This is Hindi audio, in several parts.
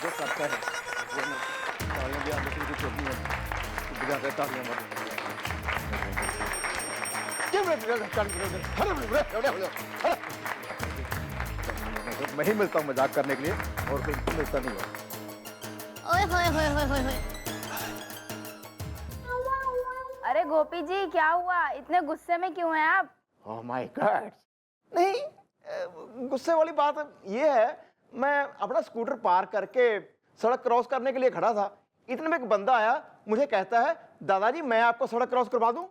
जो करता है वो ना तालियां भी आगे की छोटी है बजा के तालियां मार मैं ही मिलता हूँ मजाक करने के लिए और कोई मिलता नहीं है। ओए होए होए होए होए होए। अरे गोपी जी क्या हुआ, इतने गुस्से में क्यों हैं आप? ओह माय गॉड, नहीं गुस्से वाली बात ये है, मैं अपना स्कूटर पार करके सड़क क्रॉस करने के लिए खड़ा था। इतने में एक बंदा आया, मुझे कहता है दादाजी मैं आपको सड़क क्रॉस करवा दूं।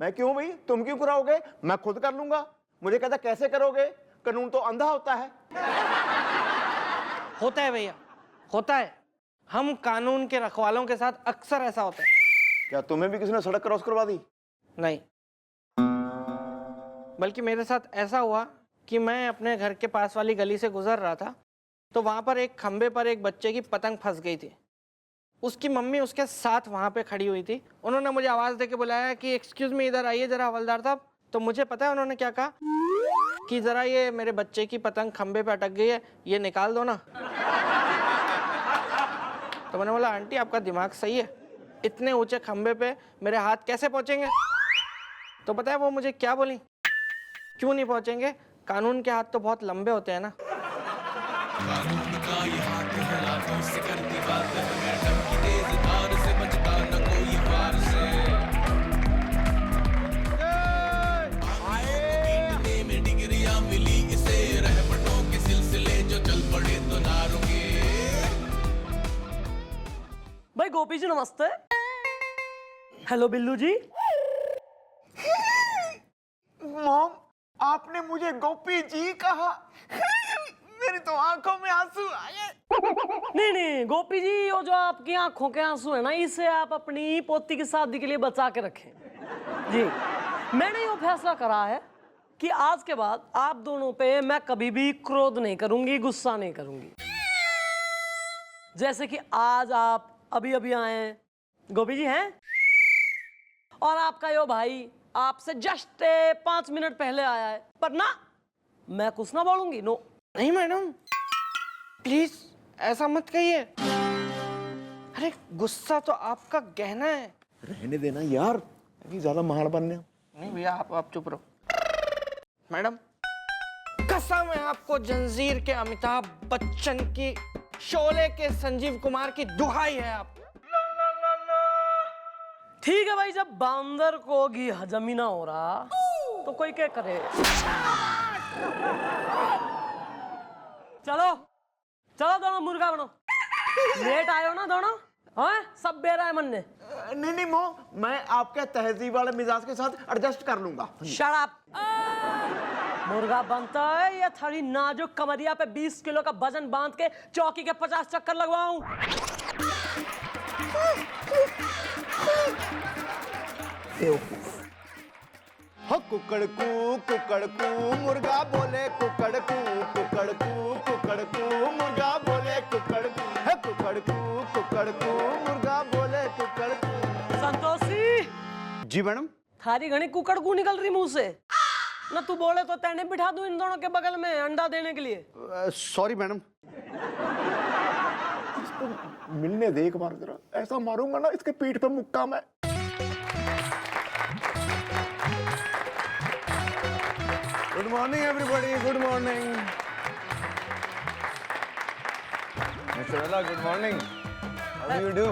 मैं क्यों भाई, तुम क्यों कराओगे, मैं खुद कर लूंगा। मुझे कहता कैसे करोगे, कानून तो अंधा होता है। होता है भैया, होता है। हम कानून के रखवालों के साथ अक्सर ऐसा होता है। क्या तुम्हें भी किसी ने सड़क क्रॉस करवा दी? नहीं, बल्कि मेरे साथ ऐसा हुआ कि मैं अपने घर के पास वाली गली से गुजर रहा था, तो वहां पर एक खंबे पर एक बच्चे की पतंग फंस गई थी। उसकी मम्मी उसके साथ वहां पे खड़ी हुई थी। उन्होंने मुझे आवाज देके बुलाया कि एक्सक्यूज मी, इधर आइए जरा हवलदार साहब। तो मुझे पता है उन्होंने क्या कहा कि जरा ये मेरे बच्चे की पतंग खंबे पे अटक गई है, ये निकाल दो ना। तो मैंने बोला आंटी आपका दिमाग सही है, इतने ऊंचे खंबे पे मेरे हाथ कैसे पहुंचेंगे? तो पता है वो मुझे क्या बोली, क्यों नहीं पहुंचेंगे, कानून के हाथ तो बहुत लंबे होते हैं ना। कानून का ये हाथ है, लाठों से करती बात है, मैडम की तेज धार से बचता न कोई वार से। गिनने में डिग्रियां मिली इसे, रहमतों के सिलसिले जो चल पड़े तो ना रुके। भाई गोपी जी नमस्ते। हेलो बिल्लू जी। मॉम, आपने मुझे गोपी जी कहा। मेरी तो आंखों में आंसू आए। नहीं नहीं गोपी जी, वो जो आपकी आंखों के आंसू है ना, इसे आप अपनी पोती की शादी के लिए बचा के रखें। जी, मैंने ये फैसला करा है कि आज के बाद आप दोनों पे मैं कभी भी क्रोध नहीं करूंगी, गुस्सा नहीं करूंगी। जैसे कि आज आप अभी अभी आए हैं, गोपी जी हैं, और आपका यो भाई आपसे जस्ट 5 मिनट पहले आया है, पर ना मैं कुछ ना बोलूंगी। नो नहीं मैडम, प्लीज ऐसा मत कहिए। अरे गुस्सा तो आपका गहना है। रहने देना यार, अभी ज्यादा महान बनने। नहीं भैया, आप चुप रहो। मैडम कसम है आपको, जंजीर के अमिताभ बच्चन की, शोले के संजीव कुमार की दुहाई है आप। ठीक है भाई, जब बांदर को घी हजम ही ना हो रहा तो कोई क्या करे। चलो चलो दोनों मुर्गा बनो। लेट आए हो ना दोनों, हाँ सब बेरा है मन ने। नहीं नहीं मॉम, मैं आपके तहजीब वाले मिजाज के साथ एडजस्ट कर लूंगा। Shut up. मुर्गा बनता है या थोड़ी नाजुक कमरिया पे 20 किलो का वजन बांध के चौकी के 50 चक्कर लगवाऊं? हो कुकड़कू मुर्गा बोले कुकड़कू मुर्गा बोले कुकड़कू है कुकड़कू मुर्गा बोले कुकड़कू। संतोषी जी मैडम। थारी घनी कुकड़कू निकल रही मुंह से ना, तू बोले तो तैने बिठा दूं इन दोनों के बगल में अंडा देने के लिए। Sorry madam. इसको मिलने दे एक बार जरा, ऐसा मारूंगा ना इसके पीठ पे मुक्का मैं। Good morning everybody, good morning. Mister Vela, good morning. How do you do?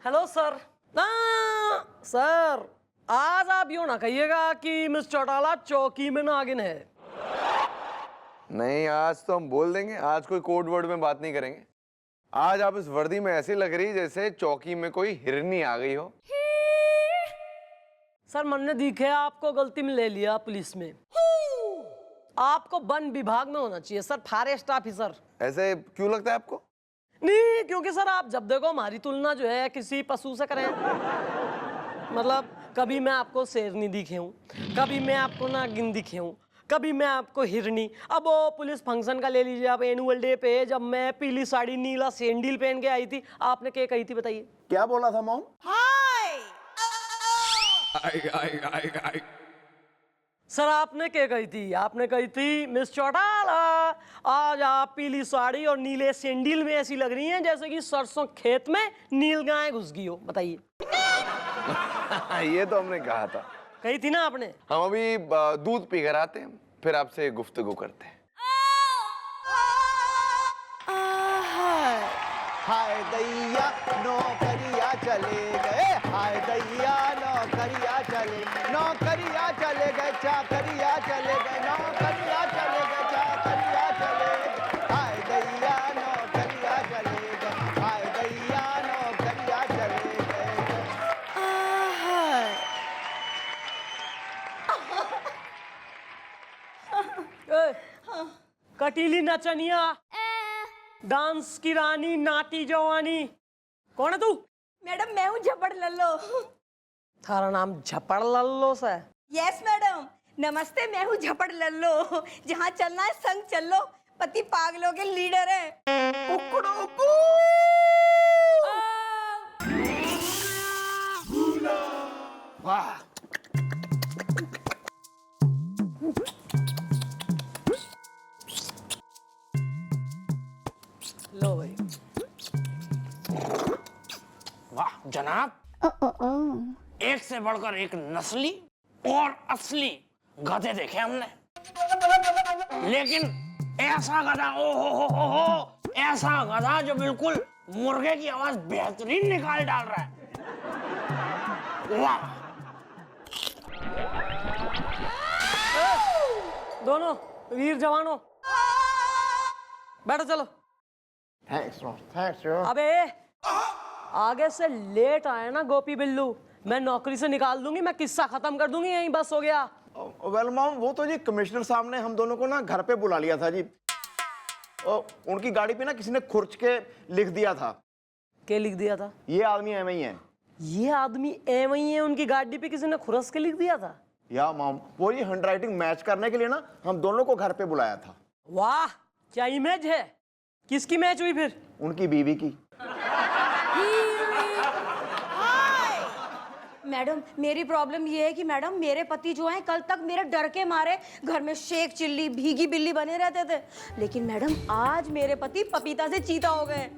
Hello sir. Sir आज आप यूं ना कहिएगा कि मिस चौटाला चौकी में नागिन है। नहीं, आज तो हम बोल देंगे, आज कोई कोड वर्ड में बात नहीं करेंगे। आज आप इस वर्दी में ऐसी लग रही जैसे चौकी में कोई हिरनी आ गई हो। सर मन ने दिखे आपको गलती में ले लिया पुलिस में। आपको वन विभाग में होना चाहिए सर, फॉरेस्ट ऑफिसर। ऐसे क्यों लगता है आपको? नहीं, क्योंकि सर आप जब देखो हमारी तुलना जो है किसी पशु से करें। मतलब कभी मैं आपको शेरनी दिखे हूँ, कभी मैं आपको नागिन दिखे हूँ, कभी मैं आपको हिरनी। अब वो पुलिस फंक्शन का ले लीजिए आप, एनुअल डे पे जब मैं पीली साड़ी नीला सैंडल पहन के आई थी, आपने क्या कही थी बताइए? क्या बोला था मॉम? सर आपने क्या कही थी? आपने कही थी मिस चौटाला आज आप पीली साड़ी और नीले सैंडल में ऐसी लग रही हैं जैसे कि सरसों खेत में नील गाय घुस गई हो। बताइए। ये तो हमने कहा था। कही थी ना आपने। हम अभी दूध पी कर आते हैं, फिर आपसे गुफ्तगू करते हैं। हाय दैया नौकरिया चले गए, हाय दैया नौकरिया चले गए, चाकरिया चले गए, नौकरिया चले गए, चाकरिया चले गए, हाय दैया नौकरिया चले गए, हाय दैया नौकरिया चले गए। कटीली नचनिया, डांस की रानी, नाटी जवानी, कौन है तू? मैडम मैं हूँ झपड़ लल्लो। थारा नाम झपड़ लल्लो से? यस मैडम, नमस्ते, मैं हूँ झपड़ लल्लो। जहाँ चलना है संग चल लो, पति पागलों के लीडर है। वाह, लो भाई। वाह जनाब, एक से बढ़कर एक नस्ली और असली गधे देखे हमने, लेकिन ऐसा गधा, ओ हो, ऐसा गधा जो बिल्कुल मुर्गे की आवाज बेहतरीन निकाल डाल रहा है। वाह। दोनों वीर जवानों, बैठो चलो। थैंक्स अबे आगे से लेट आए ना गोपी बिल्लू, मैं नौकरी से निकाल दूंगी, मैं किस्सा खत्म कर दूंगी, यहीं बस हो गया। वेल मैम, वो तो जी कमिश्नर साहब ने हम दोनों को ना घर पे बुला लिया था जी। उनकी गाड़ी पे ना किसी ने खुरच के लिख दिया था। क्या लिख दिया था? ये आदमी एम ही है। ये आदमी एम ही है, उनकी गाड़ी पे किसी ने खुरस के लिख दिया था? या मैम, वो ये हैंडराइटिंग मैच करने के लिए ना हम दोनों को घर पे बुलाया था। वाह, क्या इमेज है। किसकी मैच हुई फिर? उनकी बीवी की। मैडम मेरी प्रॉब्लम ये है कि मैडम मेरे पति जो हैं कल तक मेरे डर के मारे घर में शेख चिल्ली भीगी बिल्ली बने रहते थे, लेकिन मैडम आज मेरे पति पपीता से चीता हो गए।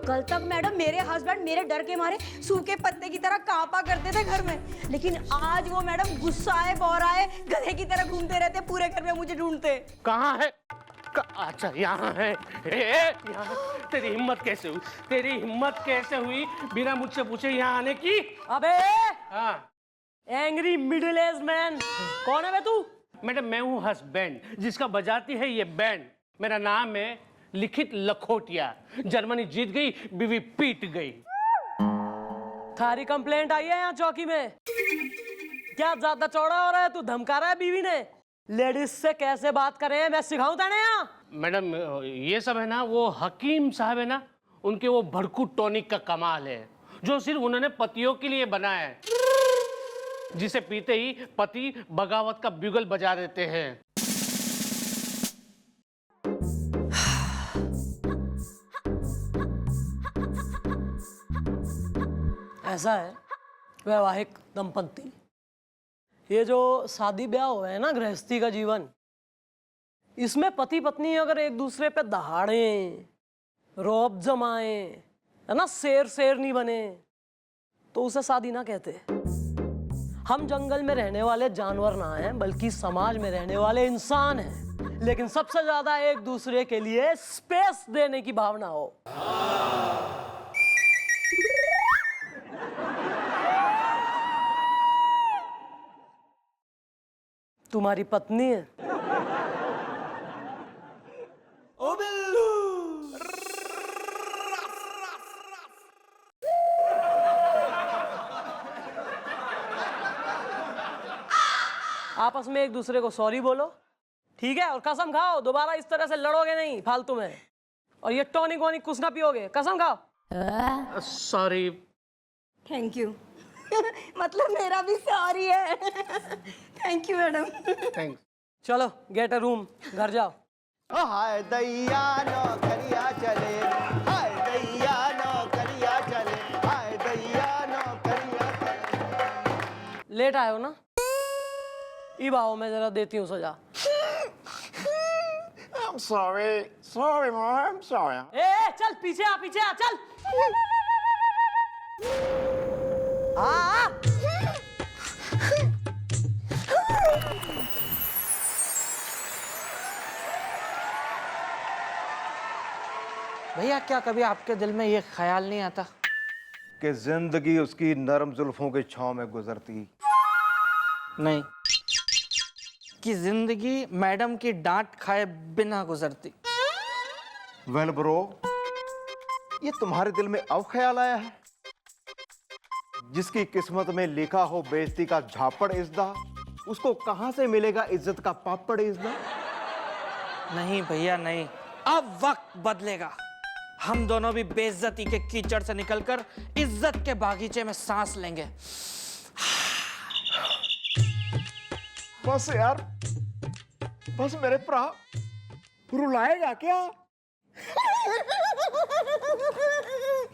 कल तक मैडम मेरे हस्बैंड मेरे डर के मारे सूखे पत्ते की तरह कांपा करते थे घर में, लेकिन आज वो मैडम गुस्साए बौराए गधे की तरह घूमते रहते, पूरे घर में मुझे ढूंढते। कहाँ है? अच्छा यहाँ है। यहाँ तेरी हिम्मत कैसे हुई? तेरी हिम्मत कैसे हुई बिना मुझसे पूछे यहाँ आने की? अबे हाँ एंग्री मिडिल एज मैन, कौन है बे तू? मैडम मैं हूँ हस्बैंड जिसका बजाती है ये बैंड। मेरा नाम है लिखित लखोटिया। जर्मनी जीत गई, बीवी पीट गई। थारी कंप्लेंट आई है यहाँ चौकी में? क्या ज्यादा चौड़ा हो रहा है? तू धमका रहा है बीवी ने? लेडीज से कैसे बात करें मैं सिखाऊं तेने यहाँ? मैडम ये सब है ना, वो हकीम साहब है ना, उनके वो भड़कू टॉनिक का कमाल है जो सिर्फ उन्होंने पतियों के लिए बनाया है, जिसे पीते ही पति बगावत का ब्यूगल बजा देते हैं। ऐसा है वैवाहिक दंपत्ति, ये जो शादी ब्याह हुआ है ना, गृहस्थी का जीवन, इसमें पति पत्नी अगर एक दूसरे पे दहाड़ें, रौब जमाएं, है ना, शेर शेरनी बने, तो उसे शादी ना कहते। हम जंगल में रहने वाले जानवर ना हैं, बल्कि समाज में रहने वाले इंसान हैं, लेकिन सबसे ज्यादा एक दूसरे के लिए स्पेस देने की भावना हो। तुम्हारी पत्नी है? ओ बिल्लू। आपस में एक दूसरे को सॉरी बोलो, ठीक है? और कसम खाओ दोबारा इस तरह से लड़ोगे नहीं फालतू में, और ये टॉनिक वॉनिक कुछ ना पियोगे, कसम खाओ। सॉरी। Thank you. मतलब मेरा भी सॉरी है। Thank you madam. थैंक्स। चलो गेट अ रूम, घर जाओ। हाय दैया नौकरिया चले, हाय दैया नौकरिया चले, हाय दैया नौकरिया चले। लेट आए हो ना, इब आओ मैं जरा देती हूँ सजा। sorry mom, I'm sorry. चल पीछे आ चल भैया क्या कभी आपके दिल में ये ख्याल नहीं आता कि जिंदगी उसकी नरम जुल्फों के छांव में गुजरती? नहीं कि जिंदगी मैडम की डांट खाए बिना गुजरती? वेल ब्रो, ये तुम्हारे दिल में अब ख्याल आया है? जिसकी किस्मत में लिखा हो बेइज्जती का झापड़ इज़्ज़ा, उसको कहां से मिलेगा इज्जत का पापड़ इज़्ज़ा? नहीं भैया नहीं, अब वक्त बदलेगा। हम दोनों भी बेइज्जती के कीचड़ से निकलकर इज्जत के बागीचे में सांस लेंगे। बस यार, बस मेरे भरा, रुलाएगा क्या?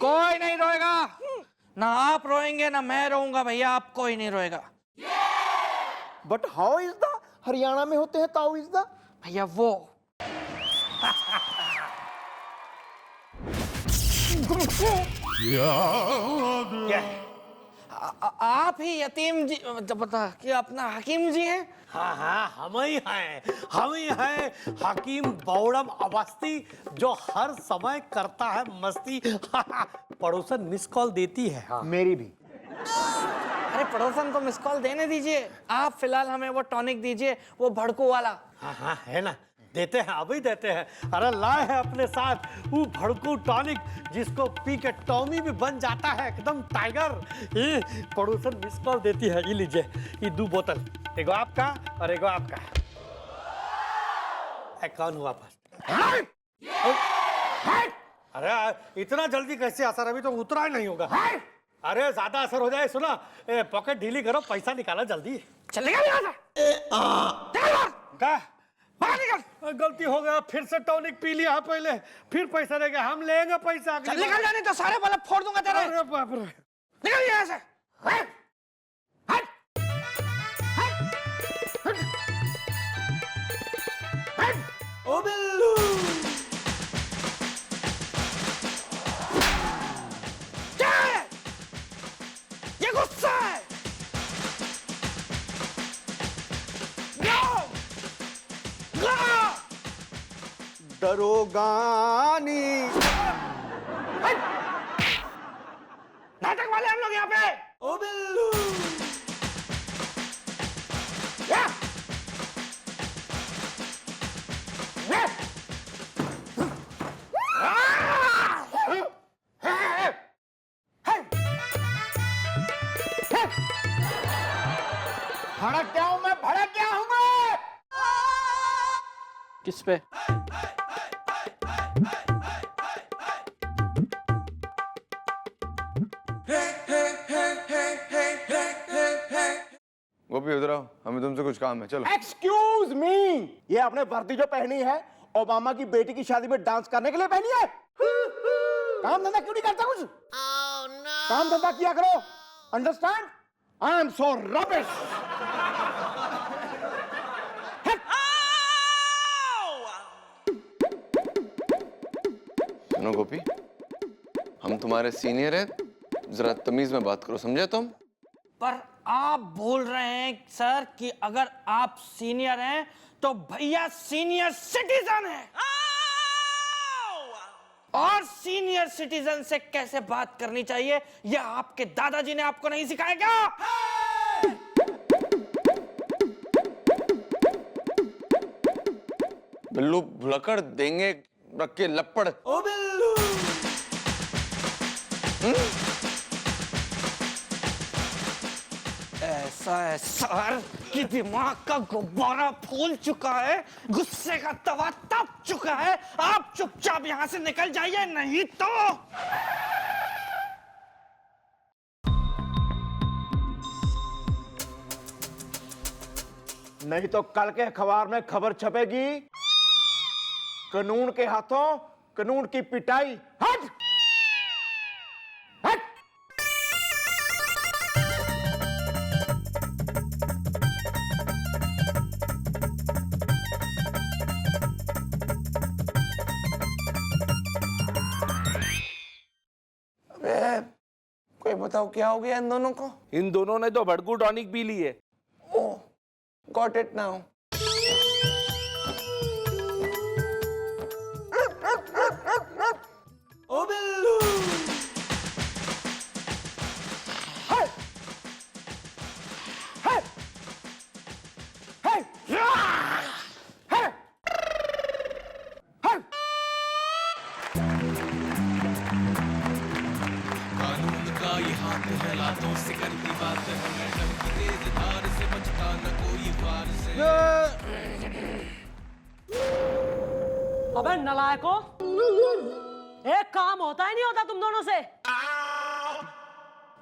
कोई नहीं रोएगा, ना आप रोएंगे ना मैं रोऊंगा भैया, आप कोई नहीं रोएगा। But how is the Haryana में होते हैं ताऊ इज द? भैया वो आप ही यतीम जी बता कि अपना हकीम जी हैं? हाँ हाँ हम ही हैं हकीम बौड़म अवस्थी जो हर समय करता है मस्ती। पड़ोसन मिस कॉल देती है। हाँ। मेरी भी। अरे पड़ोसन को मिस कॉल देने दीजिए, आप फिलहाल हमें वो टॉनिक दीजिए, वो भड़कू वाला। हाँ हाँ है ना, देते हैं, अभी देते हैं। अरे लाए हैं अपने साथ वो भड़कू टॉनिक जिसको पी के टॉमी भी बन जाता है एकदम टाइगर। ये पड़ोसन मिस कॉल देती है, ये लीजिए, ये 2 बोतल, एगो आपका और एगो आपका। कौन हुआ वापस? अरे इतना जल्दी कैसे असर, अभी तो उतरा ही नहीं होगा। अरे ज्यादा असर हो जाए, सुना, पॉकेट ढीली करो, पैसा निकाला जल्दी। चलेगा गलती हो गया, फिर से टॉनिक पी लिया पहले, फिर पैसा देगा, हम लेंगे पैसा। चल निकल जाने तो सारे बल्ब फोड़ दूंगा तेरे। अरे बाप रे, निकल यहाँ से। ओ बिल्लू, क्या है? ये गुस्सा है। दरोगानी। नाटक वाले हम लोग यहाँ पे। ओ बिल्लू, भड़क गया हूं मैं, भड़क गया हूं मैं। किस पे? गोपी उधर आओ, हमें तुमसे कुछ काम है, चलो। एक्सक्यूज मी, ये आपने वर्दी जो पहनी है ओबामा की बेटी की शादी में डांस करने के लिए पहनी है? काम धंधा क्यों नहीं करता कुछ? काम धंधा किया करो, understand? I am so rubbish. सुनो गोपी, हम तुम्हारे सीनियर हैं, जरा तमीज में बात करो, समझे तुम? पर आप बोल रहे हैं सर कि अगर आप सीनियर हैं तो भैया सीनियर सिटीजन हैं, और सीनियर सिटीजन से कैसे बात करनी चाहिए यह आपके दादाजी ने आपको नहीं सिखाया क्या? बिल्लू भुलक्कड़ देंगे रख के लपड़। ओ बिल्लू, ऐसा है सर कि दिमाग का गुब्बारा फूल चुका है, गुस्से का तवा तप चुका है। आप चुपचाप यहां से निकल जाइए, नहीं तो नहीं तो कल के अखबार में खबर छपेगी, कानून के हाथों कानून की पिटाई। हट हट। ये बताओ क्या हो गया इन दोनों को? इन दोनों ने तो भड़कू टॉनिक पी ली है। ओह, गॉट इट नाउ। ओ बिल्लू, हाय हाय हाय हाय हाय। कानून का ये हाथ है, लातों से करती बात है, मैडम की तेज धार से बचता न कोई वार से। अबे नलायको, एक काम होता ही नहीं होता तुम दोनों से।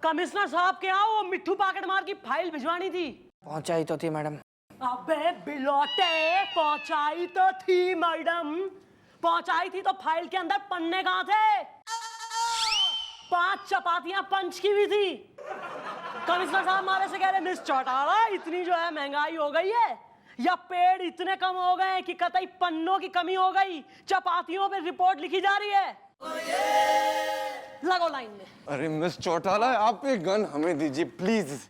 कमिश्नर साहब के यहाँ वो मिट्ठू पाकेट मार की फाइल भिजवानी थी। पहुंचाई तो थी मैडम। अबे बिलोटे, पहुंचाई तो थी मैडम, पहुंचाई थी तो फाइल के अंदर पन्ने कहाँ थे? 5 चपातियां पंच की भी थी। कमिश्नर साहब हमारे से कह रहे मिस चौटाला, इतनी जो है महंगाई हो गई है या पेड़ इतने कम हो गए कि कतई पन्नों की कमी हो गई, चपातियों पे रिपोर्ट लिखी जा रही है। लगो लाइन में। अरे मिस चौटाला, आप ये गन हमें दीजिए प्लीज।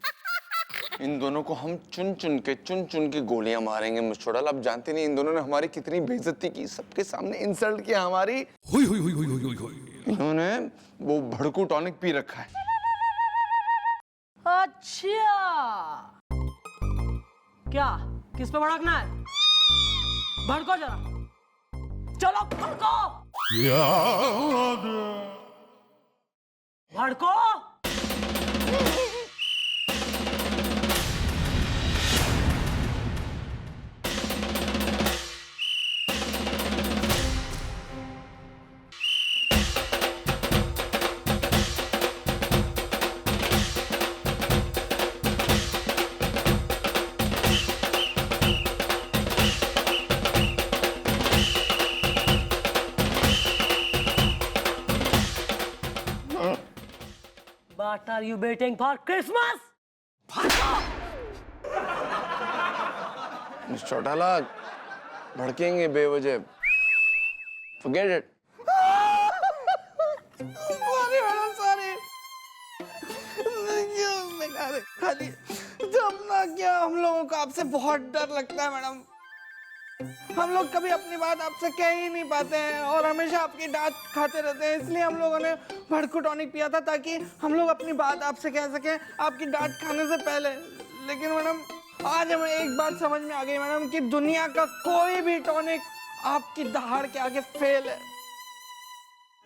इन दोनों को हम चुन चुन के गोलियां मारेंगे मिस चौटाला। आप जानते नहीं इन दोनों ने हमारी कितनी बेइज्जती की, सबके सामने इंसल्ट किया हमारी। इन्होंने वो भड़कू टॉनिक पी रखा है। अच्छा, क्या किस पे भड़कना है? भड़को जरा, चलो भड़को, भड़को। What are you waiting for Christmas? Miss Chautala, भड़केंगे बेवजह। Forget it. Sorry madam, sorry. खाली जब ना क्या हम लोगों को आपसे बहुत डर लगता है मैडम। हम लोग कभी अपनी बात आपसे कह ही नहीं पाते हैं और हमेशा आपकी डांट खाते रहते हैं, इसलिए हम लोगों ने भड़कू टॉनिक पिया था ताकि हम लोग अपनी बात आपसे कह सकें आपकी डांट खाने से पहले। लेकिन मैडम आज हमें एक बात समझ में आ गई मैडम कि दुनिया का कोई भी टॉनिक आपकी दहाड़ के आगे फेल है।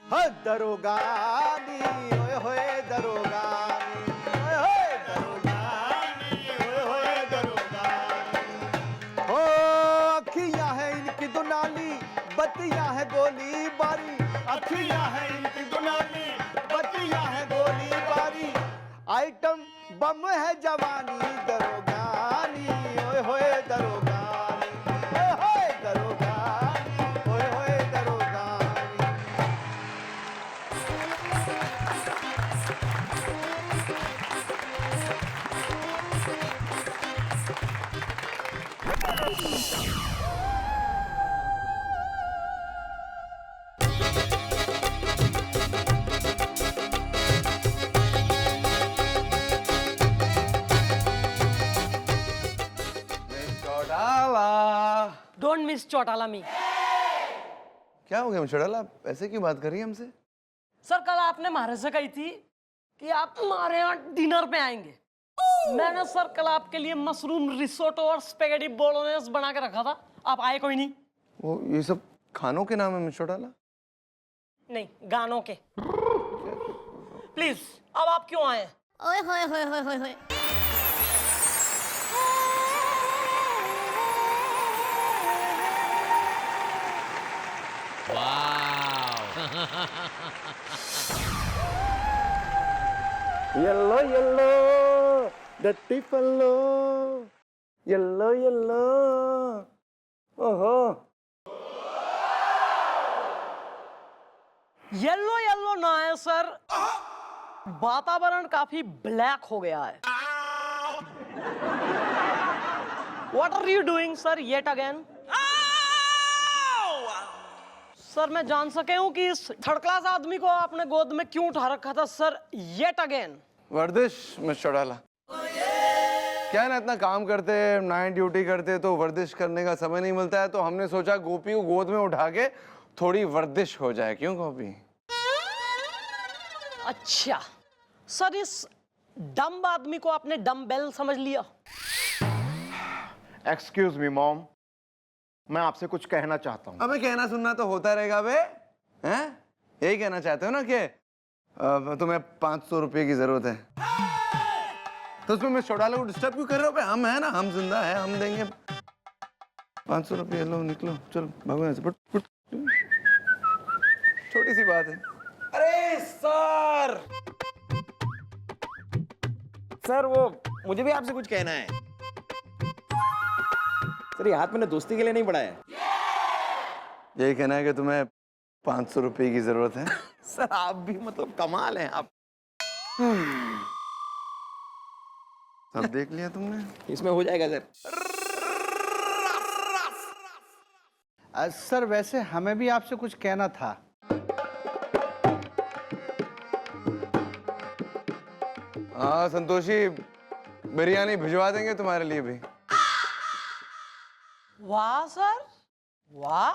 हाँ दरोगानी, ओए होए दरोगानी, ओए होए दरोगानी, ओए होए दरोगानी। ओ अखियां है इनकी दुनाली, बत्तियां है गोली बारी। अखियां है इनकी दुनाली, बत्तियां है गोली बारी। आइटम बम है जवानी, दरोगानी, ओए होए दरोगानी, ओए होए दरोगानी, ओए होए दरोगानी। Don't miss चौटाला मी। क्या हो गया मिस चौटाला, ऐसे क्यों बात कर रही है हमसे? सर कल आपने हमारे से कही थी कि आप हमारे यहाँ डिनर पे आएंगे। मैंने सर कल आपके लिए मशरूम रिसोटो और स्पेगेटी बोलोनेस बना के रखा था, आप आए कोई नहीं। वो ये सब खानों के नाम है मिस चौटाला? नहीं, गानों के। प्लीज अब आप क्यों आए? ओए होए होए होए होए होए। येलो येलो डट्टी फल्लो, येलो येलो। ओहो, येलो येलो ना है सर, वातावरण काफी ब्लैक हो गया है। What are you doing, sir? Yet again? Sir मैं जान सके हूं कि इस थर्ड क्लास आदमी को आपने गोद में क्यों उठा रखा था सर? Yet again? वर्दिश मिस चौड़ाला। क्या है ना, इतना काम करते हैं, नाइट ड्यूटी करते तो वर्दिश करने का समय नहीं मिलता है, तो हमने सोचा गोपी को गोद में उठा के थोड़ी वर्दिश हो जाए। क्यों गोपी? अच्छा सर, इस डम्ब आदमी को आपने डम्बेल समझ लिया? एक्सक्यूज मी मॉम, मैं आपसे कुछ कहना चाहता हूँ। अबे कहना सुनना तो होता रहेगा बे, हैं? यही कहना चाहते हो ना कि तुम्हें 500 रुपये की जरूरत है, तो उसमें मैं चौड़ाला को डिस्टर्ब क्यों कर रहे हो? बे हम है ना, हम जिंदा है, हम देंगे 500 रुपये। लो निकलो, चलो भागो यहाँ से, फुट फुट। छोटी सी बात है। अरे सर, सर वो मुझे भी आपसे कुछ कहना है। सर ये हाथ मैंने दोस्ती के लिए नहीं बढ़ाया। यही कहना है कि तुम्हें 500 रुपये की जरूरत है? सर आप भी मतलब कमाल हैं आप। सब देख लिया तुमने? इसमें हो जाएगा सर। सर वैसे हमें भी आपसे कुछ कहना था। हाँ संतोषी, बिरयानी भिजवा देंगे तुम्हारे लिए भी। वाह सर, वाह।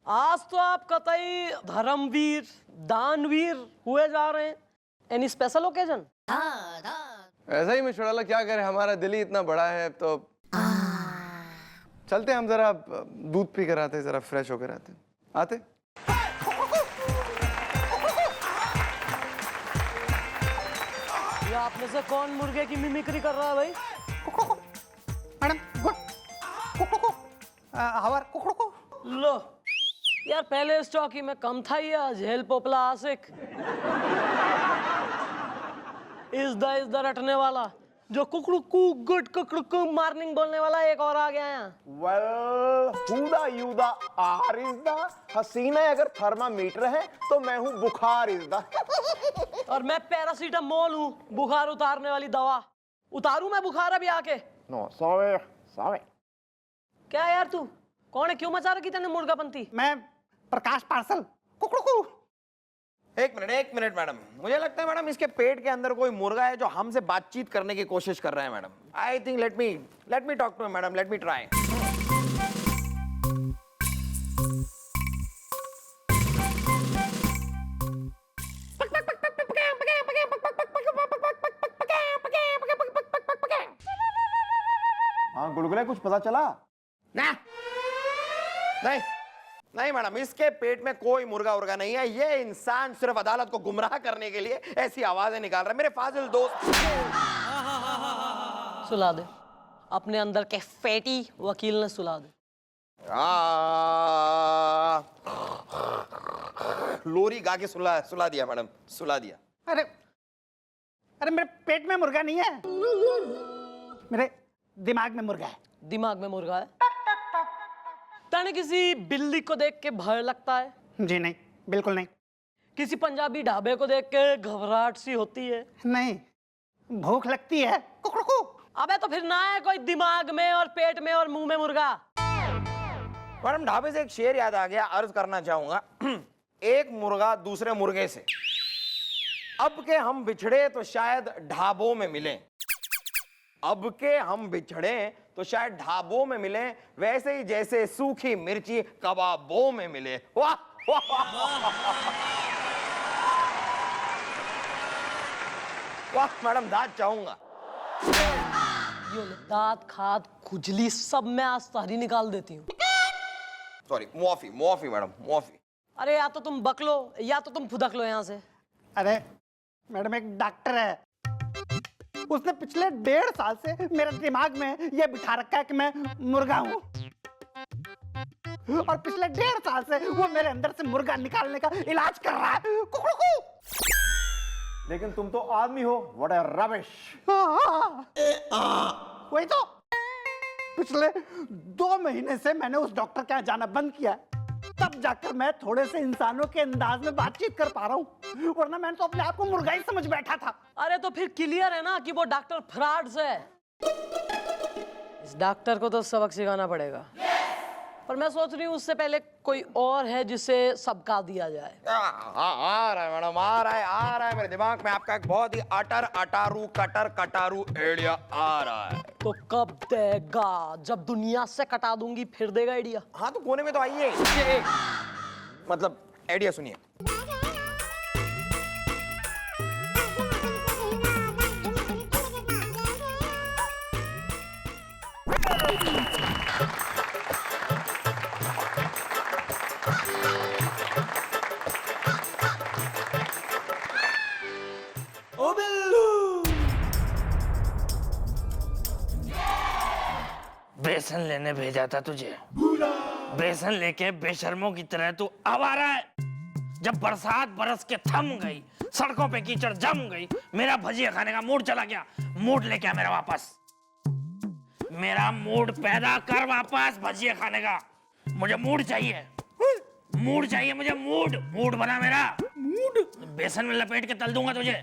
आज तो आप कतई धर्मवीर, दानवीर हुए जा रहे हैं। Any special occasion? ऐसा ही मिस चौड़ाला, क्या करे, हमारा दिल ही इतना बड़ा है। तो चलते हम जरा दूध पी कर आते, जरा फ्रेश होकर आते। ये आप में से कौन मुर्गे की मिमिक्री कर रहा है भाई? मैडम हवर लो यार, पहले इस चौकी में कम था ये, झेल पोपला आशिक। इस द रटने वाला, जो कुकड़ू गुड कुकड़ू मॉर्निंग बोलने वाला एक और आ गया यहाँ। हुदा युदा आरिज़दा, हसीना अगर थर्मामीटर है तो मैं हूँ बुखार इज़दा। और मैं पैरासीटामोल हूँ, बुखार उतारने वाली दवा। उतारूं मैं बुखार अभी आके? No sorry sorry. क्या यार तू कौन है? क्यों मचा रखी तेने मुर्गापंती? मैं प्रकाश पार्सल कुकड़ू। एक मिनट मैडम, मुझे लगता है मैडम इसके पेट के अंदर कोई मुर्गा है जो हमसे बातचीत करने की कोशिश कर रहा है madam. I think let me talk to madam, let me try. हाँ गुलगुले, कुछ पता चला? नहीं मैडम, इसके पेट में कोई मुर्गा उर्गा नहीं है। ये इंसान सिर्फ अदालत को गुमराह करने के लिए ऐसी आवाजें निकाल रहा है। मेरे फाजिल दोस्त, सुला दे अपने अंदर के फैटी वकील ने, सुला दे। लोरी गा के सुला दिया मैडम, सुला दिया। अरे मेरे पेट में मुर्गा नहीं है, मेरे दिमाग में मुर्गा है। दिमाग में मुर्गा है? तने किसी बिल्ली को देख के भय लगता है? जी नहीं, बिल्कुल नहीं। किसी पंजाबी ढाबे को देख के घबराहट सी होती है? नहीं, भूख लगती है। कुकड़ू। अबे तो फिर ना है कोई दिमाग में और पेट में और मुंह में मुर्गा। मैडम ढाबे से एक शेर याद आ गया, अर्ज करना चाहूंगा। एक मुर्गा दूसरे मुर्गे से, अब के हम बिछड़े तो शायद ढाबों में मिले। अब के हम बिछड़े तो शायद ढाबों में मिले, वैसे ही जैसे सूखी मिर्ची कबाबों में मिले। वाह वाह मैडम, दांत चाहूंगा। दांत, खाद, खुजली सब मैं आज तारी निकाल देती हूँ। सॉरी, मुआफी मैडम, मुआफी। अरे या तो तुम बकलो या तो तुम फुदक लो यहाँ से। अरे मैडम, एक डॉक्टर है, उसने पिछले 1.5 साल से मेरे दिमाग में ये बिठा रखा है कि मैं मुर्गा हूँ, और पिछले 1.5 साल से वो मेरे अंदर से मुर्गा निकालने का इलाज कर रहा है। कुकड़ू। लेकिन तुम तो आदमी हो, व्हाट अ रबिश। वही तो, पिछले 2 महीने से मैंने उस डॉक्टर के यहाँ जाना बंद किया, तब जाकर मैं थोड़े से इंसानों के अंदाज में बातचीत कर पा रहा हूँ, वरना मैंने तो अपने आप को मुर्गा ही समझ बैठा था। अरे तो फिर क्लियर है ना कि वो डॉक्टर फ्रॉड है। इस डॉक्टर को तो सबक सिखाना पड़ेगा। पर मैं सोच रही हूँ उससे पहले कोई और है जिसे सबका दिया जाए। आ रहा है मैडम, आ रहा है मेरे दिमाग में आपका एक बहुत ही अटारू कटारू आइडिया आ रहा है। तो कब देगा? जब दुनिया से कटा दूंगी फिर देगा आइडिया। हाँ तो कोने में तो आइए, ये मतलब आइडिया सुनिए। बेसन लेने भेजा था तुझे, बेसन लेके बेशर्मों की तरह तू आवारा है। जब बरसात बरस के थम गई, सड़कों पे कीचड़ जम गई, मेरा भजिया खाने का मूड चला गया। मूड लेके आ मेरा वापस, मेरा मूड पैदा कर वापस भजिया खाने का। मुझे मूड चाहिए, मूड चाहिए मुझे, मूड बना मेरा। बेसन में लपेट के तल दूंगा तुझे।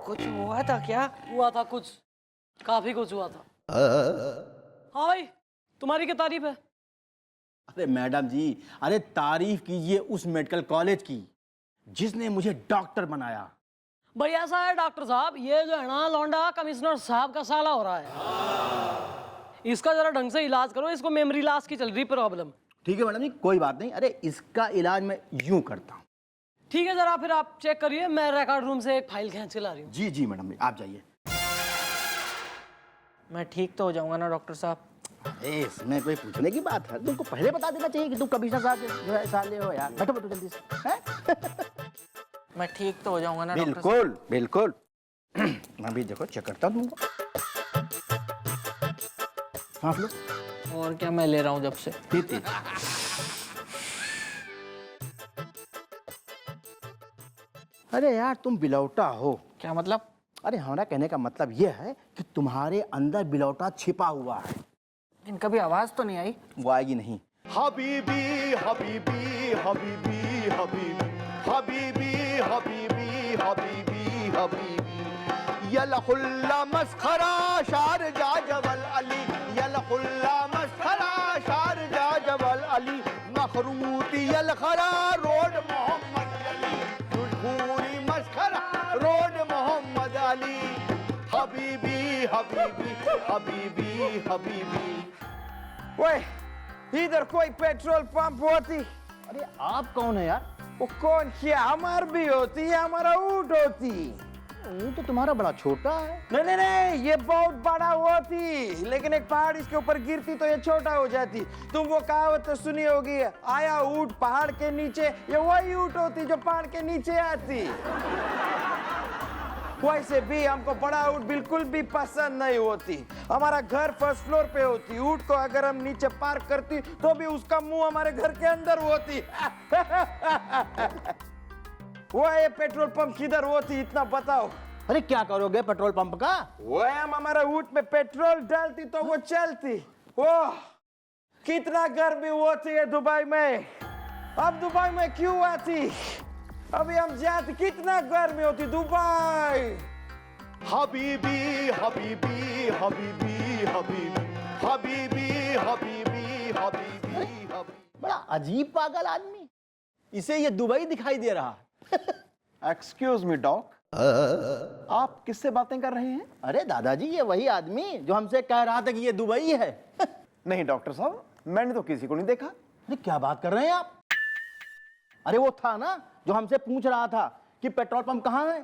कुछ हुआ था क्या? हुआ था कुछ, काफी कुछ हुआ था। हाँ भाई, तुम्हारी क्या तारीफ है? अरे मैडम जी, अरे तारीफ कीजिए उस मेडिकल कॉलेज की जिसने मुझे डॉक्टर बनाया। भाई ऐसा है डॉक्टर साहब, ये जो है ना लौंडा कमिश्नर साहब का साला हो रहा है। इसका जरा ढंग से इलाज करो, इसको मेमोरी लॉस की चल रही प्रॉब्लम। ठीक है मैडम जी, कोई बात नहीं। अरे इसका इलाज मैं यूं करता हूँ। ठीक है, जरा फिर आप चेक करिए, मैं रिकॉर्ड रूम से एक फाइल खींच के ला रही हूँ। जी जी मैडम जी, आप जाइए। मैं ठीक तो हो जाऊंगा ना डॉक्टर साहब? इसमें कोई पूछने की बात है? तुमको पहले बता देना चाहिए कि तुम कमिश्नर साहब जो है साले हो यार। बैठो बैठो जल्दी से, हैं? मैं ठीक तो हो जाऊंगा ना डॉक्टर साहब? बिल्कुल बिल्कुल। मैं भी देखो चेक करता हूँ तुमको। सांस लो। और क्या मैं ले रहा हूँ जब से। ठीक। अरे यार तुम बिलौटा हो। क्या मतलब? अरे हमारा कहने का मतलब यह है कि तुम्हारे अंदर बिलौटा छिपा हुआ है। इनका भी आवाज तो नहीं आई? वो आएगी नहीं। हबीबी हबीबी हबीबी हबीबी हबीबी हबीबी हबीबी हबीबी यलहुल्ला मस्खरा शारजा जबल अली यलहुल्ला मस्खरा शारजा जबल अली मखरूती यलखरा road Mohammed Ali दुलहूरी मस्खरा road Mohammed Ali हबीबी हबीबी हबीबी हबीबी। ओए इधर कोई पेट्रोल पंप होती? अरे आप कौन है यार? वो कौन क्या, हमार भी होती है, हमारा ऊँट होती। वो तो तुम्हारा बड़ा छोटा है। नहीं नहीं नहीं, ये बहुत बड़ा होती, लेकिन एक पहाड़ इसके ऊपर गिरती तो ये छोटा हो जाती। तुम वो कहावत तो सुनी होगी, आया ऊँट पहाड़ के नीचे, ये वही ऊँट होती जो पहाड़ के नीचे आती। वैसे भी हमको बड़ा ऊँट बिल्कुल भी पसंद नहीं होती। हमारा घर फर्स्ट फ्लोर पे होती, ऊँट को अगर हम नीचे पार्क करती तो भी उसका मुंह हमारे घर के अंदर होती। वो ये पेट्रोल पंप किधर होती इतना बताओ। अरे क्या करोगे पेट्रोल पंप का? वो हम हमारा ऊँट में पेट्रोल डालती तो वो चलती। ओह कितना गर्मी होती है दुबई में। अब दुबई में क्यों आती? अभी हम जाते, कितना गर्मी होती दुबई। हबीबी हबीबी हबीबी हबीबी हबीबी हबीबी हबीबी हबीबी। बड़ा अजीब पागल आदमी, इसे ये दुबई दिखाई दे रहा है। एक्सक्यूज मी डॉक, आप किससे बातें कर रहे हैं? अरे दादाजी, ये वही आदमी जो हमसे कह रहा था कि ये दुबई है। नहीं डॉक्टर साहब, मैंने तो किसी को नहीं देखा। अरे क्या बात कर रहे हैं आप? अरे वो था ना जो हमसे पूछ रहा था कि पेट्रोल पंप कहाँ है।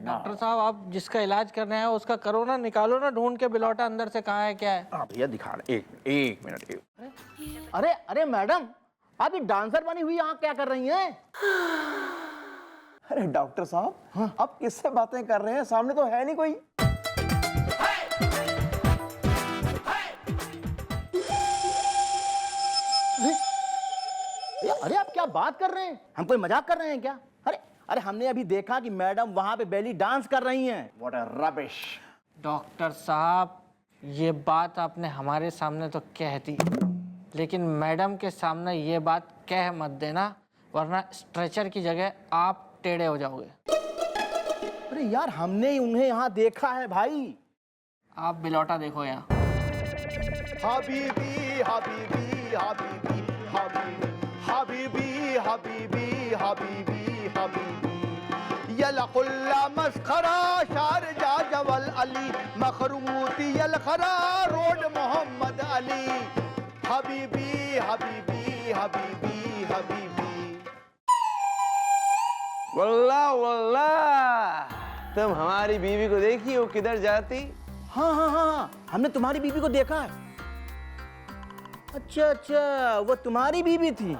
डॉक्टर साहब, आप जिसका इलाज कर रहे हैं उसका करो ना, निकालो ना ढूंढ के बिलौटा अंदर से कहाँ है क्या है। हाँ भैया दिखा रहे, एक मिनट। अरे अरे मैडम, आप ये डांसर बनी हुई यहाँ क्या कर रही हैं? अरे डॉक्टर साहब, आप किससे बातें कर रहे हैं? सामने तो है नहीं कोई। अरे आप क्या बात कर रहे हैं? हम कोई मजाक कर रहे हैं क्या? अरे अरे हमने अभी देखा कि मैडम वहां पे बेली डांस कर रही हैं। What a rubbish. डॉक्टर साहब, ये बात आपने हमारे सामने तो कह दी, लेकिन मैडम के सामने ये बात कह मत देना, वरना स्ट्रेचर की जगह आप टेढ़े हो जाओगे। अरे यार, हमने उन्हें यहाँ देखा है भाई। आप बिलौटा देखो यहाँ। हबीबी हबीबी हबीबी हबीबी हबीबी हबीबी हबीबी हबीबी यलकुल्ला मस्खरा शारजा जवल अली मखरूती यलखरा रोड मोहम्मद अली हबीबी हबीबी हबीबी हबीबी। वल्लाह वल्लाह, तुम हमारी बीवी को देखी वो किधर जाती? हाँ हाँ हाँ, हमने तुम्हारी बीवी को देखा है। अच्छा अच्छा, वो तुम्हारी बीवी थी।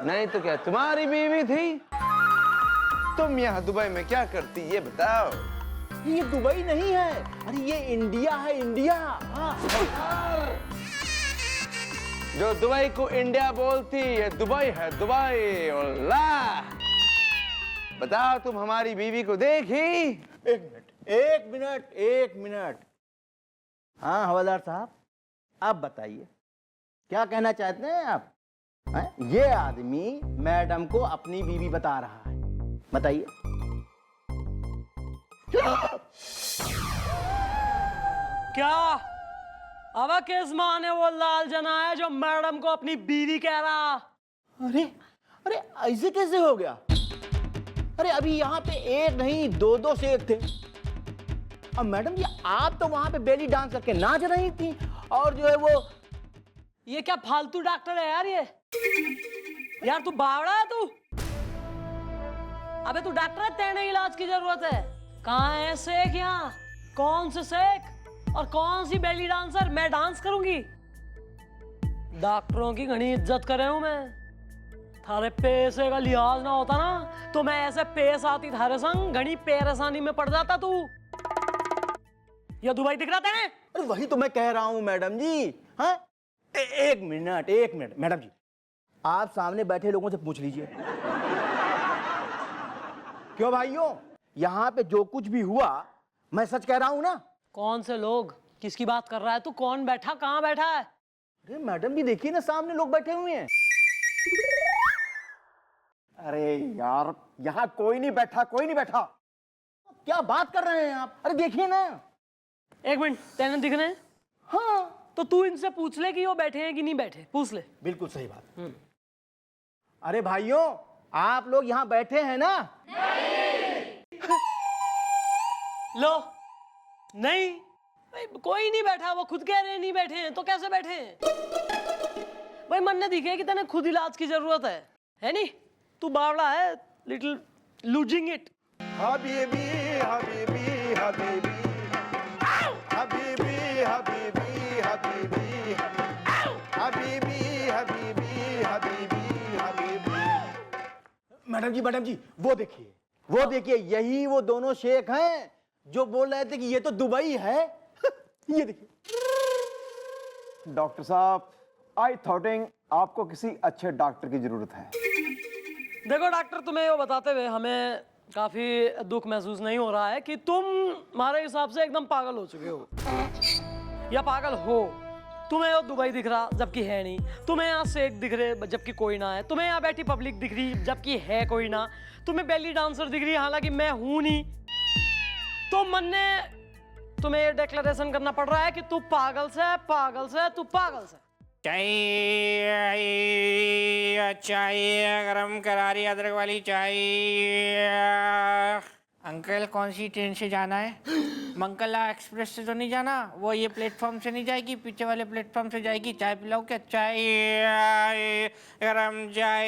नहीं तो क्या तुम्हारी बीवी थी? तुम यहाँ दुबई में क्या करती ये बताओ। ये दुबई नहीं है, अरे ये इंडिया है, इंडिया। हाँ। जो दुबई को इंडिया बोलती है दुबई है दुबई। अल्लाह, बताओ तुम हमारी बीवी को देखी? एक मिनट एक मिनट एक मिनट। हाँ हवलदार साहब, आप बताइए क्या कहना चाहते हैं आप? हैं? ये आदमी मैडम को अपनी बीवी बता रहा है, बताइए। क्या अब किस माँ ने वो लाल जना है जो मैडम को अपनी बीवी कह रहा? अरे अरे ऐसे कैसे हो गया? अरे अभी यहाँ पे एक नहीं दो दो शेख थे। अब मैडम जी आप तो वहां पे बेली डांस करके नाच रही थी, और जो है वो ये क्या फालतू डॉक्टर है यार ये? यार तू बावड़ा है तू? अबे तू डॉक्टर है, तेरे इलाज की जरूरत है। कहाँ है शेख यहाँ? कौन से शेख और कौन सी बेली डांसर? मैं डांस करूंगी? डॉक्टरों की घनी इज्जत कर रहा हूं मैं। थारे पैसे का लिहाज ना होता ना तो मैं ऐसे पेश आती थारे संग, घनी परेशानी में पड़ जाता तू। ये दुबई दिख रहा था? अरे वही तो मैं कह रहा हूँ मैडम जी। हाँ एक मिनट मैडम जी, आप सामने बैठे लोगों से पूछ लीजिए। क्यों भाइयों, यहाँ पे जो कुछ भी हुआ मैं सच कह रहा हूँ ना? कौन से लोग? किसकी बात कर रहा है तू? कौन बैठा, कहाँ बैठा है? अरे मैडम जी देखिए ना, सामने लोग बैठे हुए हैं। अरे यार यहाँ कोई नहीं बैठा, कोई नहीं बैठा। क्या बात कर रहे हैं आप? अरे देखिए ना। एक मिनट, तेने दिख रहे हैं? हाँ तो तू इनसे पूछ ले कि वो बैठे हैं कि नहीं बैठे, पूछ ले। बिल्कुल सही बात। अरे भाइयों आप लोग यहाँ बैठे हैं ना? लो नहीं भाई, कोई नहीं बैठा। वो खुद कह रहे हैं नहीं बैठे हैं, तो कैसे बैठे हैं? भाई मन ने दिखे कि तेने खुद इलाज की जरूरत है नहीं? तू बावड़ा है, लिटिल लूजिंग इट। हबीबी हबीबी हबीबी हबीबी हबीबी हबीबी हबीबी हबीबी हबीबी हबीबी। मैडम जी वो देखिए यही वो दोनों शेख हैं जो बोल रहे थे कि ये तो दुबई है। ये देखिए। डॉक्टर साहब, आई थॉटिंग आपको किसी अच्छे डॉक्टर की जरूरत है। देखो डॉक्टर, तुम्हें वो बताते हुए हमें काफी दुख महसूस नहीं हो रहा है कि तुम हमारे हिसाब से एकदम पागल हो चुके हो या पागल हो। तुम्हें वो दुबई दिख रहा जबकि है नहीं, तुम्हें यहाँ शेख दिख रहे जबकि कोई ना है, तुम्हें यहाँ बैठी पब्लिक दिख रही जबकि है कोई ना, तुम्हें बेली डांसर दिख रही हालांकि मैं हूं नहीं। तो मन ने तुम्हें ये डिक्लेरेशन करना पड़ रहा है कि तू पागल से तू पागल से। चाय गरम करारी अदरक वाली चाय। अंकल कौन सी ट्रेन से जाना है? मंगला एक्सप्रेस से तो नहीं जाना? वो ये प्लेटफॉर्म से नहीं जाएगी, पीछे वाले प्लेटफॉर्म से जाएगी। चाय पिलाओ क्या? चाय गरम चाय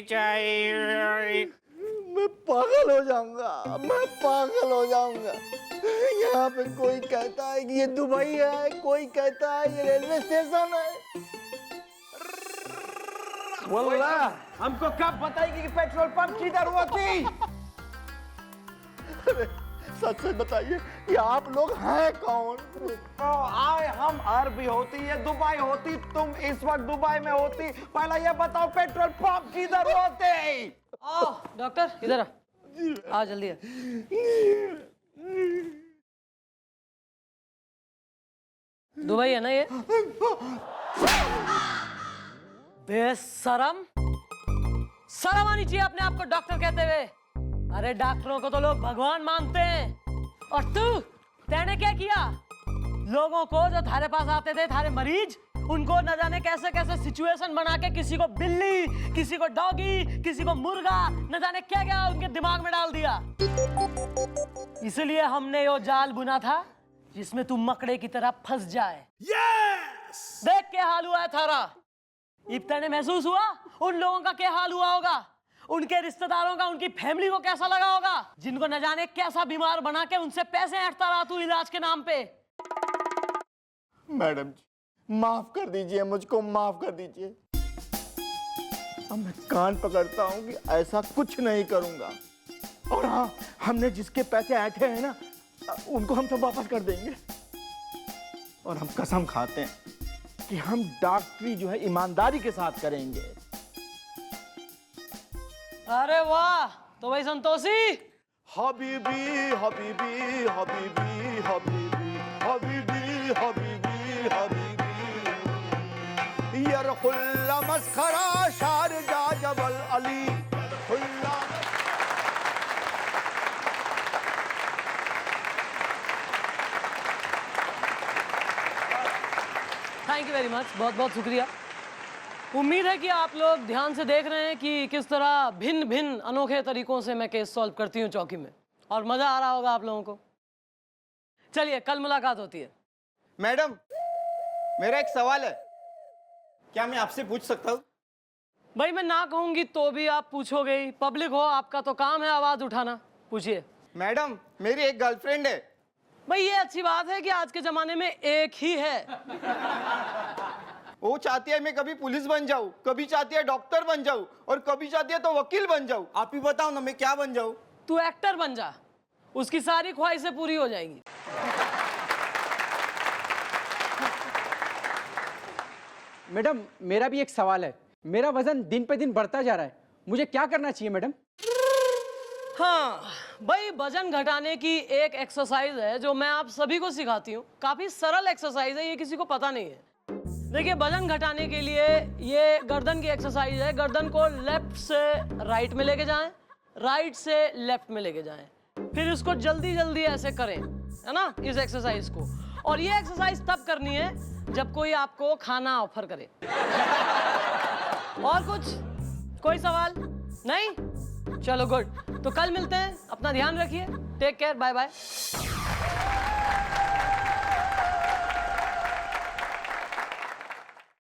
चाय। मैं पागल हो जाऊंगा। यहाँ पे कोई कहता है कि ये दुबई है, कोई कहता है ये रेलवे स्टेशन है। वल्लाह हमको कब बताएगी कि पेट्रोल पंप किधर होती? सच सच बताइए कि आप लोग हैं कौन? आए हम अरबी होती है दुबई होती, तुम इस वक्त दुबई में होती। पहले ये बताओ पेट्रोल पंप किधर होते? आओ डॉक्टर इधर आ जल्दी आ। दुबई है ना ये? बेशरम, शर्म आनी चाहिए अपने आप को डॉक्टर कहते हुए। अरे डॉक्टरों को तो लोग भगवान मानते हैं, और तूने क्या किया? लोगों को जो थारे पास आते थे, थारे मरीज, उनको न जाने कैसे कैसे सिचुएशन बना के किसी को बिल्ली, किसी को डॉगी, किसी को मुर्गा, न जाने क्या क्या उनके दिमाग में डाल दिया। इसलिए हमने यो जाल बुना था जिसमें तुम मकड़े की तरह फंस जाए। देख क्या हाल हुआ है थारा। इब्ता ने महसूस हुआ उन लोगों का क्या हाल हुआ होगा, उनके रिश्तेदारों का, उनकी फैमिली को कैसा लगा होगा, जिनको न जाने कैसा बीमार बना के उनसे पैसे ऐंठता रहा तू इलाज के नाम पे। मैडम जी माफ कर दीजिए, मुझको माफ कर दीजिए। अब मैं कान पकड़ता हूँ कि ऐसा कुछ नहीं करूंगा। और हाँ, हमने जिसके पैसे ऐंठे हैं ना, उनको हम सब वापस कर देंगे। और हम कसम खाते हैं कि हम डॉक्टरी जो है ईमानदारी के साथ करेंगे। अरे वाह, तो भाई संतोषी। हबीबी हबीबी हबीबी हबीबी हबीबी हबीबी हबीबी यरखुल्ला मस्खरा शारजा जबल अली खुल्ला। थैंक यू वेरी मच, बहुत बहुत शुक्रिया। उम्मीद है कि आप लोग ध्यान से देख रहे हैं कि किस तरह भिन्न भिन्न अनोखे तरीकों से मैं केस सॉल्व करती हूँ चौकी में, और मजा आ रहा होगा आप लोगों को। चलिए, कल मुलाकात होती है। मैडम मेरा एक सवाल है, क्या मैं आपसे पूछ सकता हूँ? भाई मैं ना कहूंगी तो भी आप पूछोगे ही, पब्लिक हो, आपका तो काम है आवाज उठाना। पूछिए। मैडम मेरी एक गर्लफ्रेंड है। भाई ये अच्छी बात है कि आज के जमाने में एक ही है। वो चाहती है मैं कभी पुलिस बन जाऊं, कभी चाहती है डॉक्टर बन जाऊं, और कभी चाहती है तो वकील बन जाऊं। आप ही बताओ ना मैं क्या बन जाऊं? तू एक्टर बन जा, उसकी सारी ख्वाहिशें पूरी हो जाएंगी। मैडम मेरा भी एक सवाल है, मेरा वजन दिन पे दिन बढ़ता जा रहा है, मुझे क्या करना चाहिए मैडम? हाँ भाई, वजन घटाने की एक एक्सरसाइज है जो मैं आप सभी को सिखाती हूँ। काफी सरल एक्सरसाइज है, ये किसी को पता नहीं है। देखिए, वजन घटाने के लिए ये गर्दन की एक्सरसाइज है। गर्दन को लेफ्ट से राइट में लेके जाएं, राइट से लेफ्ट में लेके जाएं, फिर इसको जल्दी जल्दी ऐसे करें, है ना, इस एक्सरसाइज को। और ये एक्सरसाइज तब करनी है जब कोई आपको खाना ऑफर करे। और कुछ कोई सवाल नहीं? चलो गुड, तो कल मिलते हैं। अपना ध्यान रखिए, टेक केयर, बाय बाय।